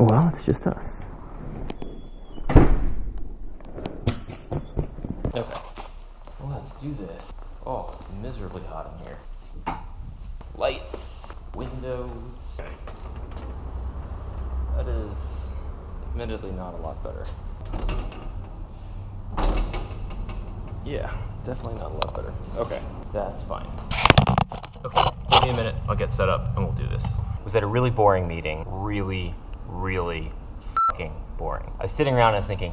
Well, it's just us. Okay, let's do this. Oh, it's miserably hot in here. Lights, windows. That is admittedly not a lot better. Yeah, definitely not a lot better. Okay, that's fine. Okay, give me a minute, I'll get set up and we'll do this. I was at a really boring meeting, really fucking boring. I was sitting around and I was thinking,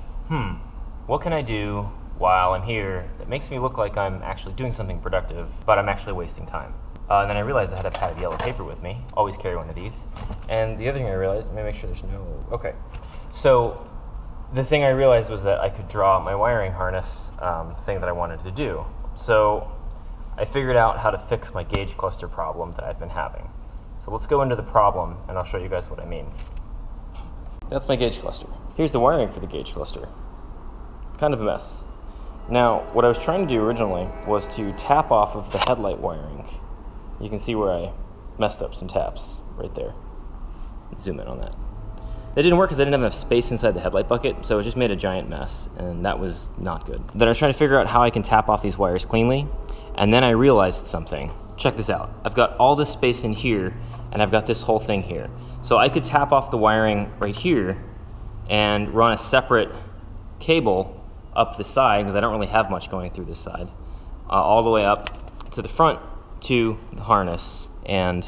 what can I do while I'm here that makes me look like I'm actually doing something productive, but I'm actually wasting time? And then I realized I had a pad of yellow paper with me. Always carry one of these. And the other thing I realized, let me make sure there's no, okay. So the thing I realized was that I could draw my wiring harness thing that I wanted to do. So I figured out how to fix my gauge cluster problem that I've been having. So let's go into the problem and I'll show you guys what I mean. That's my gauge cluster. Here's the wiring for the gauge cluster. Kind of a mess. Now, what I was trying to do originally was to tap off of the headlight wiring. You can see where I messed up some taps right there. Zoom in on that. That didn't work because I didn't have enough space inside the headlight bucket, so it just made a giant mess, and that was not good. Then I was trying to figure out how I can tap off these wires cleanly, and then I realized something. Check this out. I've got all this space in here, and I've got this whole thing here. So I could tap off the wiring right here and run a separate cable up the side, because I don't really have much going through this side, all the way up to the front to the harness and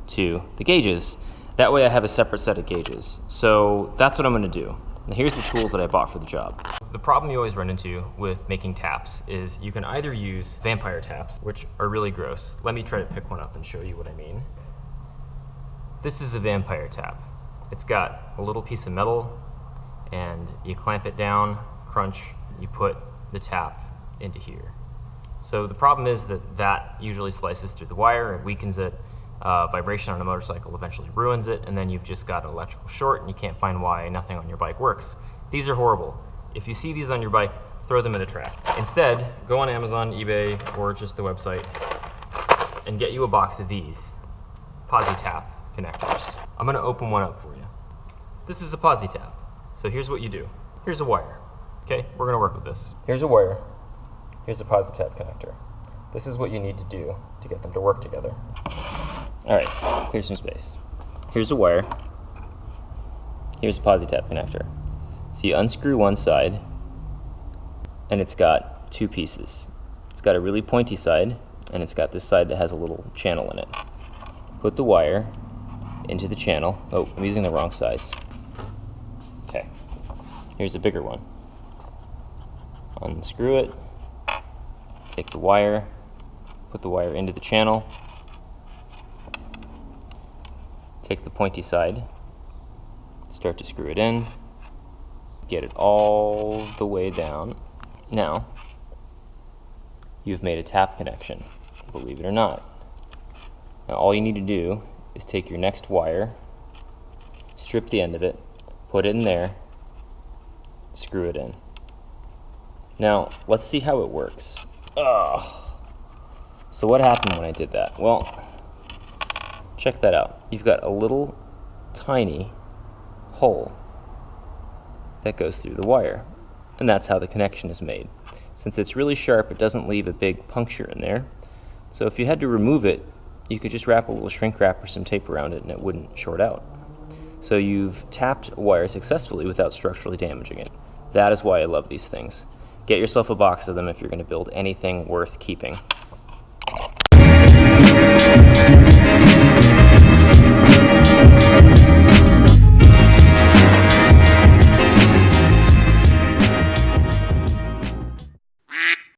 to the gauges. That way I have a separate set of gauges. So that's what I'm gonna do. Now here's the tools that I bought for the job. The problem you always run into with making taps is you can either use vampire taps, which are really gross. Let me try to pick one up and show you what I mean. This is a vampire tap. It's got a little piece of metal and you clamp it down, crunch, you put the tap into here. So the problem is that that usually slices through the wire, it weakens it. Vibration on a motorcycle eventually ruins it, and then you've just got an electrical short and you can't find why nothing on your bike works. These are horrible. If you see these on your bike, throw them in a trash. Instead, go on Amazon, eBay, or just the website and get you a box of these posi tap connectors. I'm gonna open one up for you. This is a posi tap. So here's what you do. Here's a wire. Okay, we're gonna work with this. Here's a wire. Here's a posi tap connector. This is what you need to do to get them to work together. All right, clear some space. Here's a wire. Here's a posi tap connector. So you unscrew one side, and it's got two pieces. It's got a really pointy side, and it's got this side that has a little channel in it. Put the wire into the channel. Oh, I'm using the wrong size. Okay, here's a bigger one. Unscrew it, take the wire, put the wire into the channel, take the pointy side, start to screw it in, get it all the way down. Now, you've made a tap connection, believe it or not. Now all you need to do is take your next wire, strip the end of it, put it in there, screw it in. Now, let's see how it works. So what happened when I did that? Well, check that out. You've got a little tiny hole that goes through the wire, and that's how the connection is made. Since it's really sharp, it doesn't leave a big puncture in there. So if you had to remove it, you could just wrap a little shrink wrap or some tape around it and it wouldn't short out. So you've tapped a wire successfully without structurally damaging it. That is why I love these things. Get yourself a box of them if you're going to build anything worth keeping.